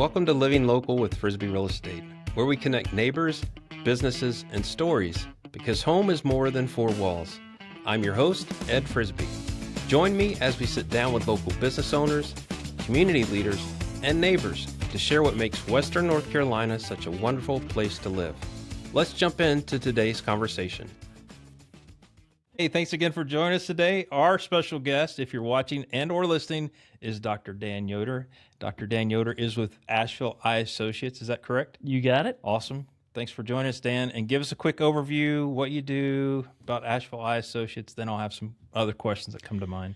Welcome to Living Local with Frisbee Real Estate, where we connect neighbors, businesses, and stories, because home is more than four walls. I'm your host, Ed Frisbee. Join me as we sit down with local business owners, community leaders, and neighbors to share what makes Western North Carolina such a wonderful place to live. Let's jump into today's conversation. Hey, thanks again for joining us today. Our special guest, if you're watching and or listening, is Dr. Dan Yoder. Dr. Dan Yoder is with Asheville Eye Associates. Is that correct? You got it. Awesome. Thanks for joining us, Dan. And give us a quick overview, what you do about Asheville Eye Associates. Then I'll have some other questions that come to mind.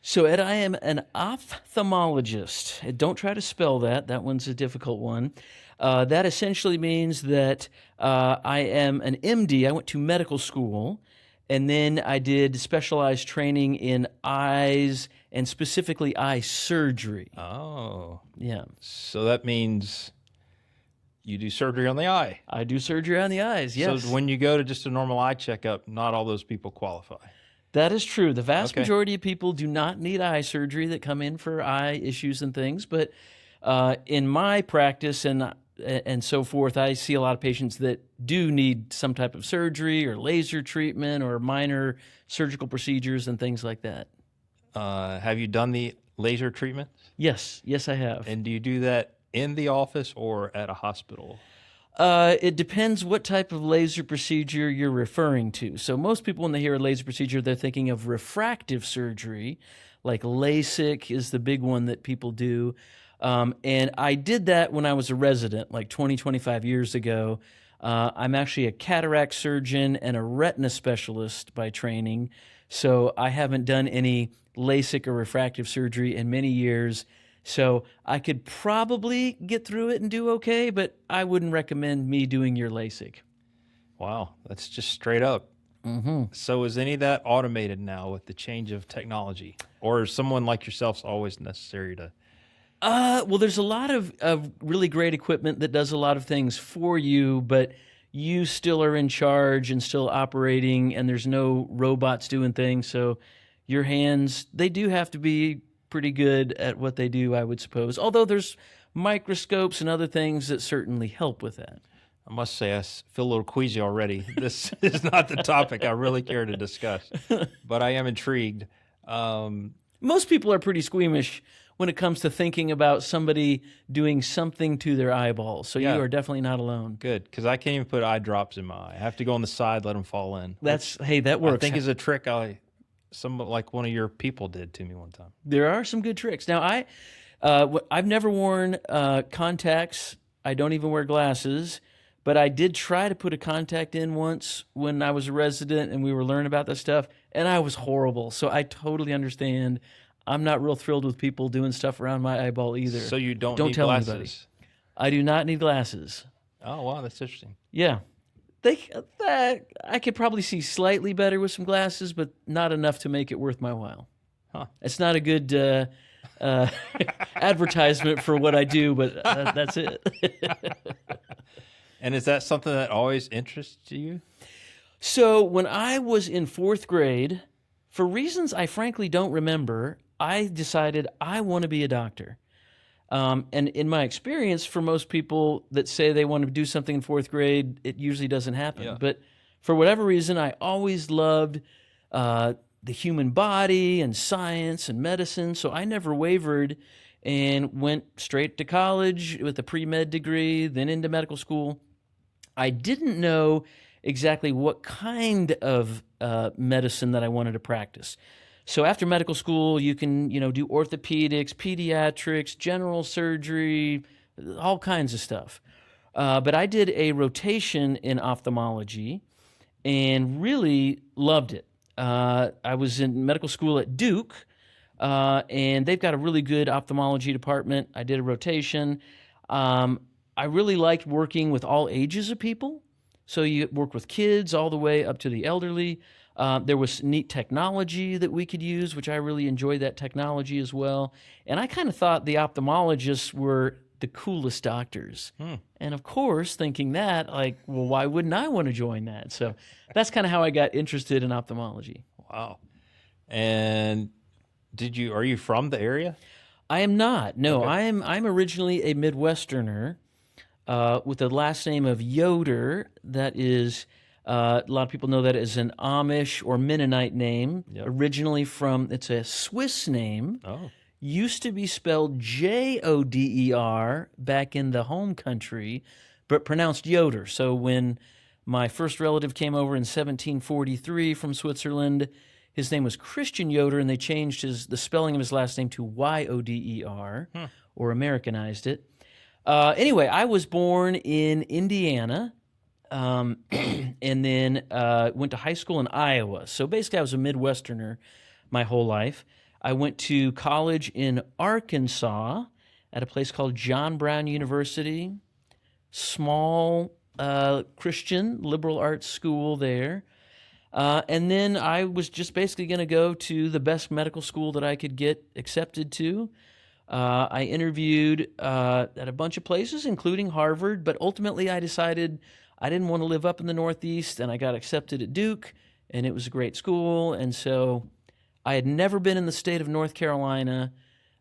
So, Ed, I am an ophthalmologist. Don't try to spell that. That one's a difficult one. That essentially means that I am an MD. I went to medical school, and then I did specialized training in eyes and specifically eye surgery. Oh. Yeah. So that means you do surgery on the eye. I do surgery on the eyes, yes. So when you go to just a normal eye checkup, not all those people qualify. That is true. The vast majority of people do not need eye surgery that come in for eye issues and things. But in my practice and so forth, I see a lot of patients that do need some type of surgery or laser treatment or minor surgical procedures and things like that. Have you done the laser treatment? Yes, I have. And do you do that in the office or at a hospital? It depends what type of laser procedure you're referring to. So most people, when they hear a laser procedure, they're thinking of refractive surgery, like LASIK is the big one that people do. And I did that when I was a resident, like 25 years ago. I'm actually a cataract surgeon and a retina specialist by training. So I haven't done any LASIK or refractive surgery in many years. So I could probably get through it and do okay, but I wouldn't recommend me doing your LASIK. Wow, that's just straight up. Mm-hmm. So is any of that automated now with the change of technology? Or is someone like yourself always necessary to... Well, there's a lot of really great equipment that does a lot of things for you, but you still are in charge and still operating, and there's no robots doing things. So your hands, they do have to be pretty good at what they do, I would suppose. Although there's microscopes and other things that certainly help with that. I must say, I feel a little queasy already. This is not the topic I really care to discuss, but I am intrigued. Most people are pretty squeamish when it comes to thinking about somebody doing something to their eyeballs. So Yeah. you are definitely not alone. Good, because I can't even put eye drops in my eye. I have to go on the side, let them fall in. That works. I think is a trick like one of your people did to me one time. There are some good tricks. Now, I've never worn contacts. I don't even wear glasses, but I did try to put a contact in once when I was a resident and we were learning about this stuff, and I was horrible. So I totally understand. I'm not real thrilled with people doing stuff around my eyeball either. So you don't need tell glasses? Anybody. I do not need glasses. Oh, wow, that's interesting. Yeah. I could probably see slightly better with some glasses, but not enough to make it worth my while. Huh. It's not a good advertisement for what I do, but that's it. And is that something that always interests you? So when I was in fourth grade, for reasons I frankly don't remember, I decided I want to be a doctor. And in my experience, for most people that say they want to do something in fourth grade, it usually doesn't happen. Yeah. But for whatever reason, I always loved the human body and science and medicine, so I never wavered and went straight to college with a pre-med degree, then into medical school. I didn't know exactly what kind of medicine that I wanted to practice. So after medical school, you can, do orthopedics, pediatrics, general surgery, all kinds of stuff. But I did a rotation in ophthalmology and really loved it. I was in medical school at Duke, and they've got a really good ophthalmology department. I did a rotation. I really liked working with all ages of people. So you work with kids all the way up to the elderly. There was neat technology that we could use, which I really enjoyed that technology as well. And I kind of thought the ophthalmologists were the coolest doctors. And of course, thinking that, well, why wouldn't I want to join that? So that's kind of how I got interested in ophthalmology. Wow. And are you from the area? I am not. No, Okay. I'm originally a Midwesterner with the last name of Yoder. That is, a lot of people know that as an Amish or Mennonite name. Yep. Originally it's a Swiss name. Oh. Used to be spelled Joder back in the home country, but pronounced Yoder. So when my first relative came over in 1743 from Switzerland, his name was Christian Yoder, and they changed the spelling of his last name to Yoder, or Americanized it. Anyway, I was born in Indiana, and then went to high school in Iowa. So basically, I was a Midwesterner my whole life. I went to college in Arkansas at a place called John Brown University, small Christian liberal arts school there. And then I was just basically going to go to the best medical school that I could get accepted to. I interviewed at a bunch of places, including Harvard, but ultimately I decided I didn't want to live up in the Northeast, and I got accepted at Duke, and it was a great school. And so I had never been in the state of North Carolina,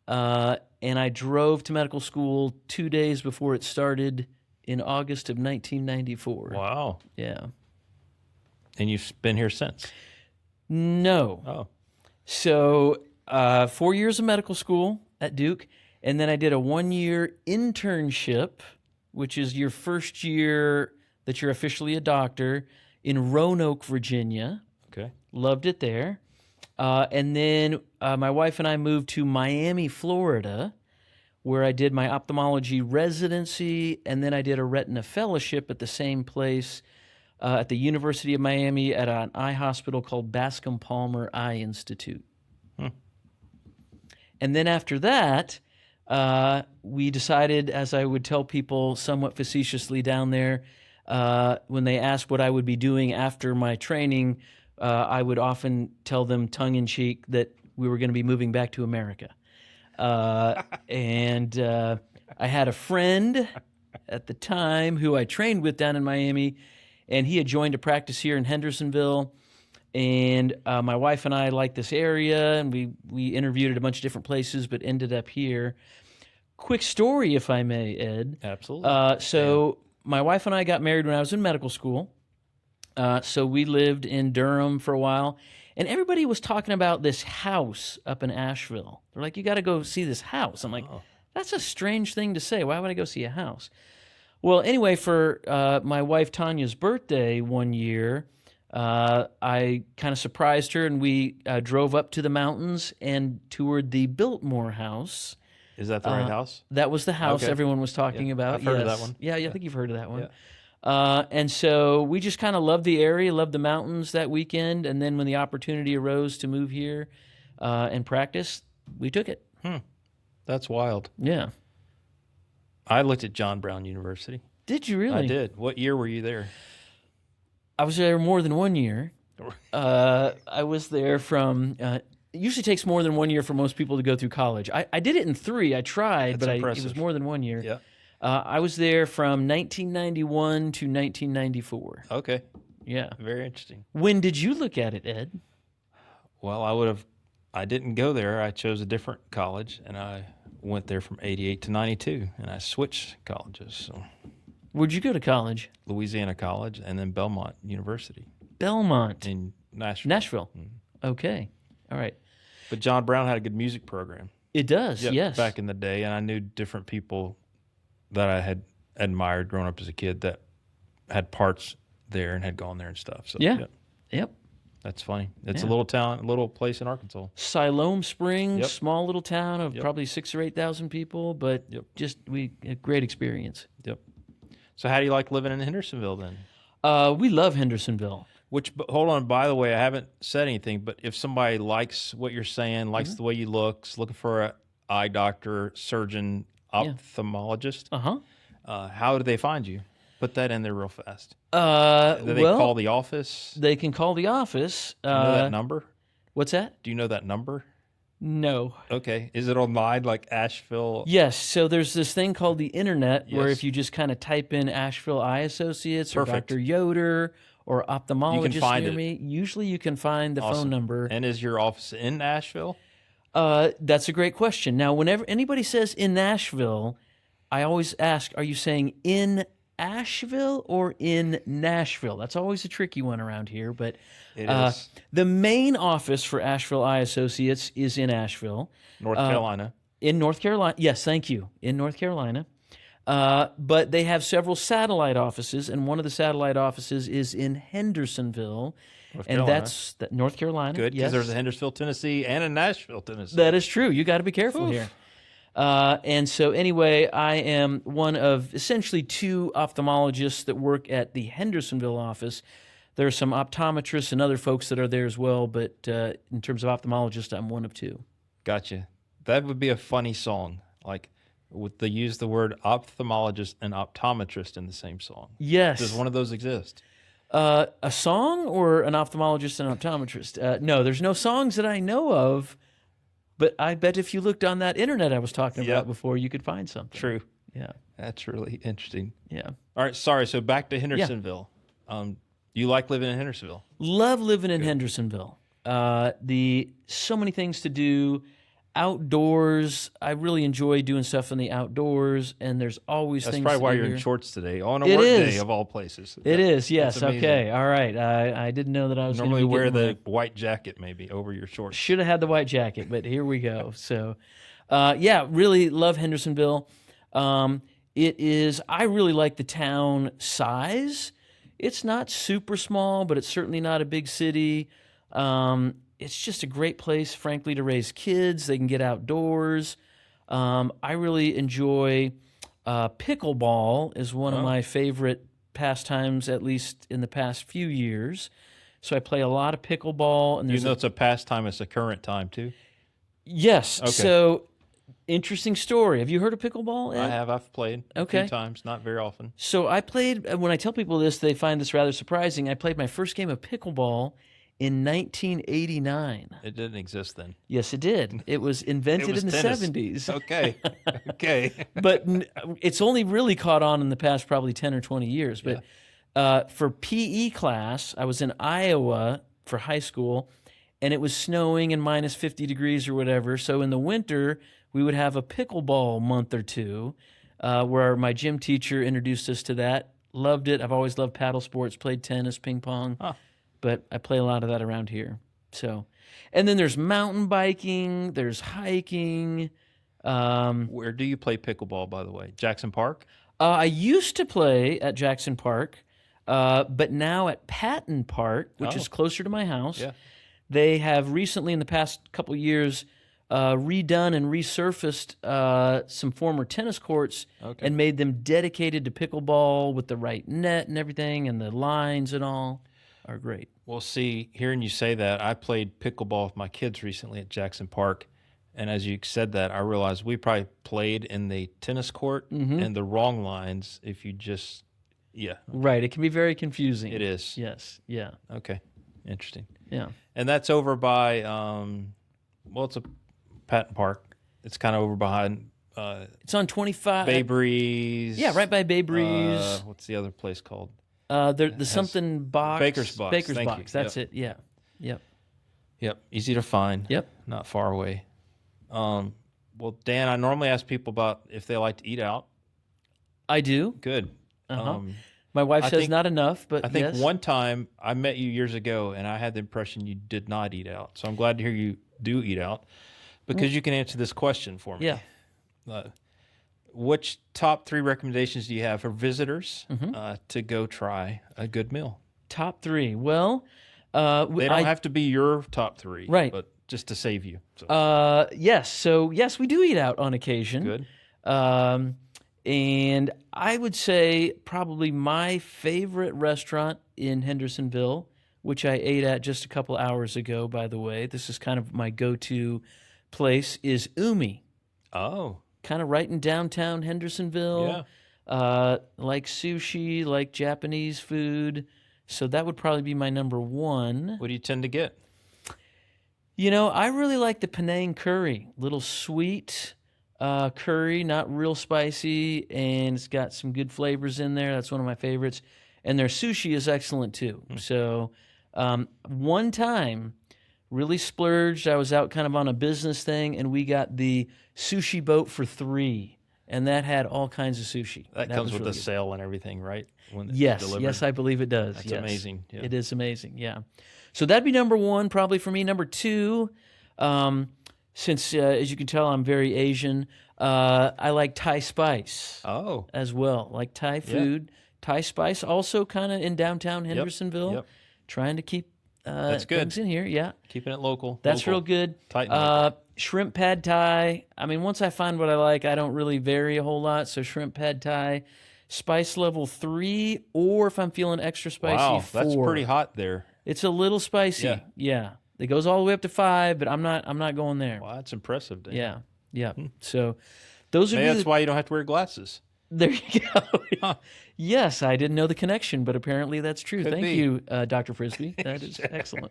and I drove to medical school 2 days before it started in August of 1994. Wow. Yeah. And you've been here since? No. Oh. So 4 years of medical school at Duke, and then I did a 1-year internship, which is your first year that you're officially a doctor, in Roanoke, Virginia. Okay. Loved it there. And then my wife and I moved to Miami, Florida, where I did my ophthalmology residency, and then I did a retina fellowship at the same place at the University of Miami at an eye hospital called Bascom Palmer Eye Institute. And then after that, we decided, as I would tell people somewhat facetiously down there, when they asked what I would be doing after my training, I would often tell them tongue-in-cheek that we were going to be moving back to America. And I had a friend at the time who I trained with down in Miami, and he had joined a practice here in Hendersonville. And my wife and I liked this area, and we interviewed at a bunch of different places, but ended up here. Quick story, if I may, Ed. Absolutely. So my wife and I got married when I was in medical school. So we lived in Durham for a while, and everybody was talking about this house up in Asheville. They're like, you got to go see this house. I'm like, that's a strange thing to say. Why would I go see a house? Well, anyway, for my wife Tanya's birthday one year, I kind of surprised her, and we drove up to the mountains and toured the Biltmore House. Is that the right house? That was the house everyone was talking about. I've heard of that one. Yeah, I think you've heard of that one. Yeah. And so we just kind of loved the area, loved the mountains that weekend, and then when the opportunity arose to move here and practice, we took it. That's wild. Yeah. I looked at John Brown University. Did you really? I did. What year were you there? I was there more than 1 year. I was there from... it usually takes more than 1 year for most people to go through college. I did it in 3. I tried, That's but impressive. it was more than 1 year. Yeah. I was there from 1991 to 1994. Okay. Yeah. Very interesting. When did you look at it, Ed? Well, I didn't go there. I chose a different college, and I went there from 88 to 92, and I switched colleges. So Where'd you go to college? Louisiana College and then Belmont University Belmont. in Nashville. Nashville. Okay. All right. But John Brown had a good music program. It does, Yep, yes. back in the day, and I knew different people that I had admired growing up as a kid that had parts there and had gone there and stuff. So Yeah. Yep. that's funny. It's a Yeah. little place in Arkansas. Siloam Springs, Yep. small little town of Yep. probably 6,000 or 8,000 people, but just a great experience. Yep. So how do you like living in Hendersonville then? We love Hendersonville. Hold on, by the way, I haven't said anything, but if somebody likes what you're saying, likes the way you look, is looking for an eye doctor, surgeon, ophthalmologist, how do they find you? Put that in there real fast. Do they call the office? They can call the office. Do you know that number? What's that? Do you know that number? No. Okay. Is it online like Asheville? Yes. So there's this thing called the internet where Yes. if you just kind of type in Asheville Eye Associates or Perfect. Dr. Yoder or ophthalmologist find near it. me, usually you can find the Awesome. phone number. And is your office in Asheville? That's a great question. Now, whenever anybody says in Nashville, I always ask, are you saying in Asheville or in Nashville? That's always a tricky one around here. But It is. the main office for Asheville Eye Associates is in Asheville. North Carolina. In North Carolina. Yes, thank you. In North Carolina. But they have several satellite offices, and one of the satellite offices is in Hendersonville. And that's North Carolina. Good, because yes. there's a Hendersonville, Tennessee, and a Nashville, Tennessee. That is true. You got to be careful here. And so anyway, I am one of essentially two ophthalmologists that work at the Hendersonville office. There are some optometrists and other folks that are there as well, but in terms of ophthalmologists, I'm one of two. Gotcha. That would be a funny song, like would they use the word ophthalmologist and optometrist in the same song? Yes. Does one of those exist? A song or an ophthalmologist and optometrist? No, there's no songs that I know of, but I bet if you looked on that internet I was talking about before, you could find something. True. Yeah. That's really interesting. Yeah. All right, sorry. So back to Hendersonville. You like living in Hendersonville? Love living in Hendersonville. So many things to do. Outdoors, I really enjoy doing stuff in the outdoors, and there's always That's things probably to why do you're here. in shorts today, on a It work is. day of all places. It is, yes. That's amazing. Okay, all right. I didn't know that I was gonna Normally be wear getting the white jacket maybe over your shorts. Should have had the white jacket, but here we go. So, yeah, really love Hendersonville. It is, I really like the town size. It's not super small, but it's certainly not a big city. It's just a great place, frankly, to raise kids. They can get outdoors. I really enjoy pickleball is one of my favorite pastimes, at least in the past few years. So I play a lot of pickleball. And Even though it's a pastime, it's a current time too? Yes. Okay. So interesting story. Have you heard of pickleball, Ed? I have. I've played a few times, not very often. So I played, when I tell people this, they find this rather surprising. I played my first game of pickleball in 1989. It didn't exist then. Yes, it did. It was invented in the tennis. 70s. Okay. Okay. But it's only really caught on in the past probably 10 or 20 years. But for PE class, I was in Iowa for high school, and it was snowing and minus 50 degrees or whatever. So in the winter, we would have a pickleball month or two where my gym teacher introduced us to that. Loved it. I've always loved paddle sports, played tennis, ping pong. Huh. But I play a lot of that around here. So, and then there's mountain biking, there's hiking. Where do you play pickleball, by the way? Jackson Park? I used to play at Jackson Park, but now at Patton Park, which is closer to my house. Yeah. They have recently, in the past couple of years, redone and resurfaced some former tennis courts and made them dedicated to pickleball with the right net and everything, and the lines and all are great. Well, see, hearing you say that, I played pickleball with my kids recently at Jackson Park. And as you said that, I realized we probably played in the tennis court and the wrong lines if you just, Right. It can be very confusing. It is. Yes. Yeah. Okay. Interesting. Yeah. And that's over by, it's a Patton Park. It's kind of over behind It's on 25. Bay Breeze. Yeah, right by Bay Breeze. What's the other place called? The something box. Baker's Box. Baker's Thank Box. you. That's it. Yeah. Yep. Yep. Easy to find. Yep. Not far away. Well, Dan, I normally ask people about if they like to eat out. I do. Good. My wife I says think- not enough, but I think yes. one time I met you years ago, and I had the impression you did not eat out. So I'm glad to hear you do eat out, because you can answer this question for me. Yeah. Which top 3 recommendations do you have for visitors to go try a good meal? Top 3. Well, They don't have to be your top 3, Right. But just to save you. So. Yes. So yes, we do eat out on occasion. Good. And I would say probably my favorite restaurant in Hendersonville, which I ate at just a couple hours ago, by the way. This is kind of my go-to place, is Umi. Oh. Kind of right in downtown Hendersonville. Yeah. Like sushi, like Japanese food. So that would probably be my number 1. What do you tend to get? You know, I really like the Penang curry. Little sweet curry, not real spicy, and it's got some good flavors in there. That's one of my favorites. And their sushi is excellent too. So one time really splurged. I was out kind of on a business thing, and we got the sushi boat for $3, and that had all kinds of sushi. That was comes with really the good. sale and everything, right? When it's Yes, delivered. yes, I believe it does. That's yes. amazing. Yeah. It is amazing, yeah. So that'd be number one probably for me. Number two, since, as you can tell, I'm very Asian, I like Thai spice Oh, as well, like Thai food. Thai spice also kind of in downtown Hendersonville, yep. trying to keep That's good. things in here, yeah. Keeping it local. That's local. real good. Tight and local. Shrimp pad thai. I mean, once I find what I like, I don't really vary a whole lot. So shrimp pad thai, spice level 3, or if I'm feeling extra spicy, Wow, 4. that's pretty hot there. It's a little spicy. Yeah. It goes all the way up to 5, but I'm not going there. Wow, that's impressive, Dan. Yeah. Yeah. So those are Maybe that's why you don't have to wear glasses. There you go. Huh. Yes, I didn't know the connection, but apparently that's true. Could Thank be. you, Dr. Frisbee. That is excellent.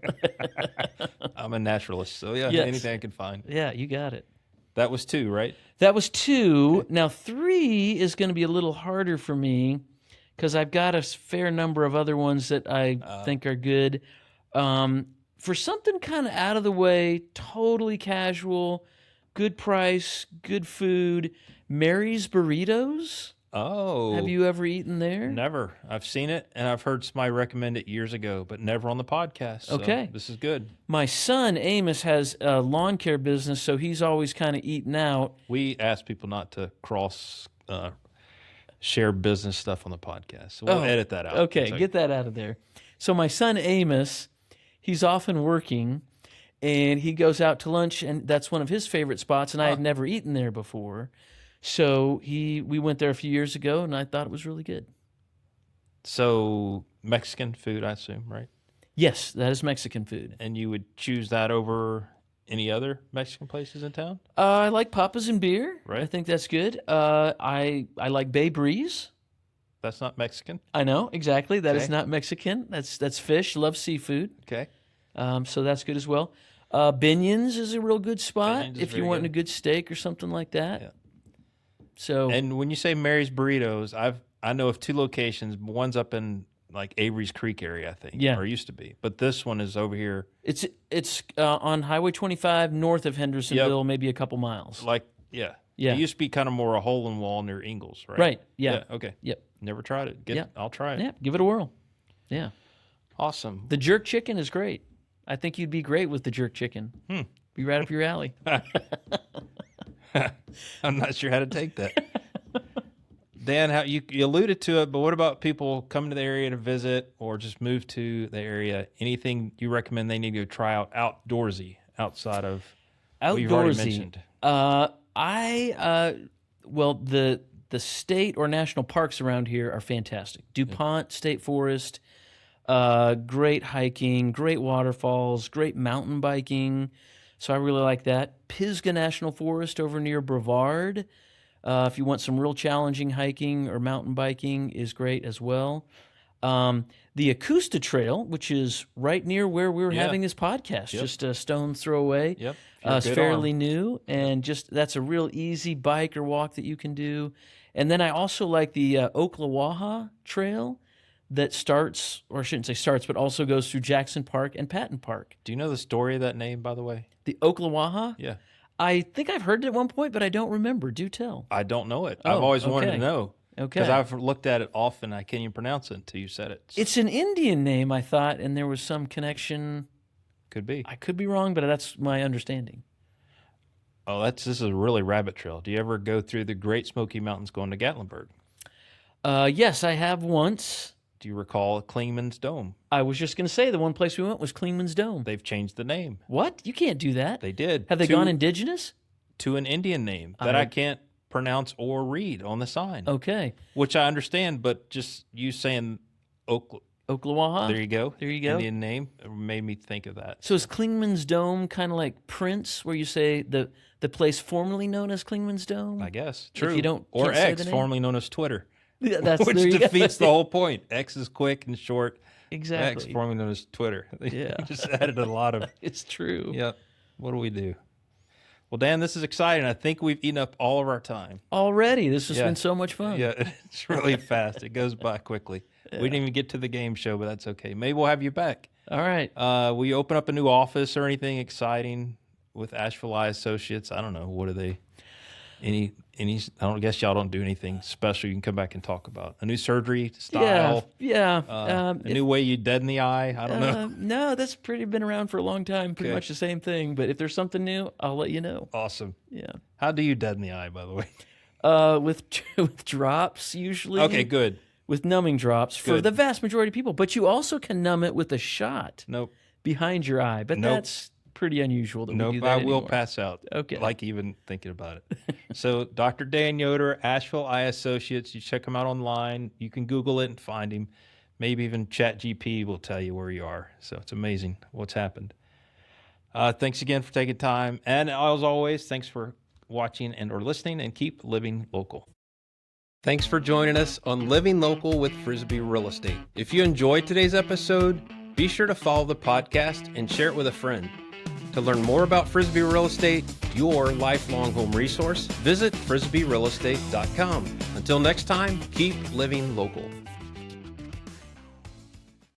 I'm a naturalist, so yeah, Yes. anything I can find. Yeah, you got it. That was 2, right? That was 2. Now 3 is going to be a little harder for me because I've got a fair number of other ones that I think are good. For something kind of out of the way, totally casual, good price, good food, Mary's Burritos. Oh. Have you ever eaten there? Never. I've seen it, and I've heard somebody recommend it years ago, but never on the podcast. So Okay. this is good. My son, Amos, has a lawn care business, so he's always kind of eating out. We ask people not to share business stuff on the podcast, so we'll edit that out. Okay, So- get that out of there. So my son, Amos, he's often working, and he goes out to lunch, and that's one of his favorite spots, and I had never eaten there before. So we went there a few years ago, and I thought it was really good. So Mexican food, I assume, right? Yes, that is Mexican food. And you would choose that over any other Mexican places in town? I like Papas and beer. Right. I think that's good. I like Bay Breeze. That's not Mexican. I know, exactly. That is Okay. not Mexican. That's fish. Love seafood. Okay. So that's good as well. Binion's is a real good spot Binion's is if you're very wanting good. a good steak or something like that. Yeah. So And when you say Mary's Burritos, I know of 2 locations. One's up in like Avery's Creek area, I think. Yeah. Or used to be. But this one is over here. it's on Highway 25 north of Hendersonville, maybe a couple miles. Like, yeah. Yeah. It used to be kind of more a hole in wall near Ingalls, right? Right. Yeah. Okay. Yep. Never tried it. Yeah. I'll try it. Yeah. Give it a whirl. Yeah. Awesome. The jerk chicken is great. I think you'd be great with the jerk chicken. Be right up your alley. I'm not sure how to take that. Dan, how you alluded to it, but what about people coming to the area to visit or just move to the area? Anything you recommend they need to try out outdoorsy outside of what you've already mentioned? Well, the state or national parks around here are fantastic. DuPont State Forest, great hiking, great waterfalls, great mountain biking. So I really like that. Pisgah National Forest over near Brevard. If you want some real challenging hiking or mountain biking, is great as well. The Acosta Trail, which is right near where we're having this podcast, just a stone's throw away. Yep. It's fairly new, and just that's a real easy bike or walk that you can do. And then I also like the Ocklawaha Trail that starts, or I shouldn't say starts, but also goes through Jackson Park and Patton Park. Do you know the story of that name, by the way? The Ocklawaha? Yeah. I think I've heard it at one point, but I don't remember. Do tell. I don't know it. Oh, I've always wanted okay. to know. Okay. Because I've looked at it often. I can't even pronounce it until you said it. It's an Indian name, I thought, and there was some connection. Could be. I could be wrong, but that's my understanding. Oh, this is a really rabbit trail. Do you ever go through the Great Smoky Mountains going to Gatlinburg? Yes, I have once. Do you recall Klingman's Dome? I was just going to say the one place we went was Klingman's Dome. They've changed the name. What? You can't do that. They did. Have they gone indigenous? To an Indian name that I can't pronounce or read on the sign. Okay. Which I understand, but just you saying Ocklawaha? there you go. There you go. Indian name made me think of that. So is Klingman's Dome kind of like Prince, where you say the place formerly known as Klingman's Dome? I guess. True. If you don't, or can't say X, the name? formerly known as Twitter. That's Which there you go. defeats the whole point. X is quick and short. Exactly. X, formerly known as Twitter. They Yeah. just added a lot of. It's true. Yep. What do we do? Well, Dan, this is exciting. I think we've eaten up all of our time. Already, this has Yeah. been so much fun. Yeah, it's really fast. It goes by quickly. We didn't even get to the game show, but that's okay. Maybe we'll have you back. All right. Will you open up a new office or anything exciting with Asheville Eye Associates? I don't know. What are they? Any? I guess y'all don't do anything special. You can come back and talk about a new surgery style. Yeah. A new way you deaden the eye. I don't know. No, that's been around for a long time. Pretty much the same thing. But if there's something new, I'll let you know. Awesome. Yeah. How do you deaden the eye, by the way? With drops usually. Okay, good. With numbing drops for the vast majority of people. But you also can numb it with a shot. Nope. Behind your eye. But that's pretty unusual that we do that I anymore. will pass out. Okay. Like even thinking about it. So Dr. Dan Yoder, Asheville Eye Associates, you check him out online. You can Google it and find him. Maybe even ChatGPT will tell you where you are. So it's amazing what's happened. Thanks again for taking time. And as always, thanks for watching and or listening, and keep living local. Thanks for joining us on Living Local with Frisbee Real Estate. If you enjoyed today's episode, be sure to follow the podcast and share it with a friend. To learn more about Frisbee Real Estate, your lifelong home resource, visit frisbeerealestate.com. Until next time, keep living local.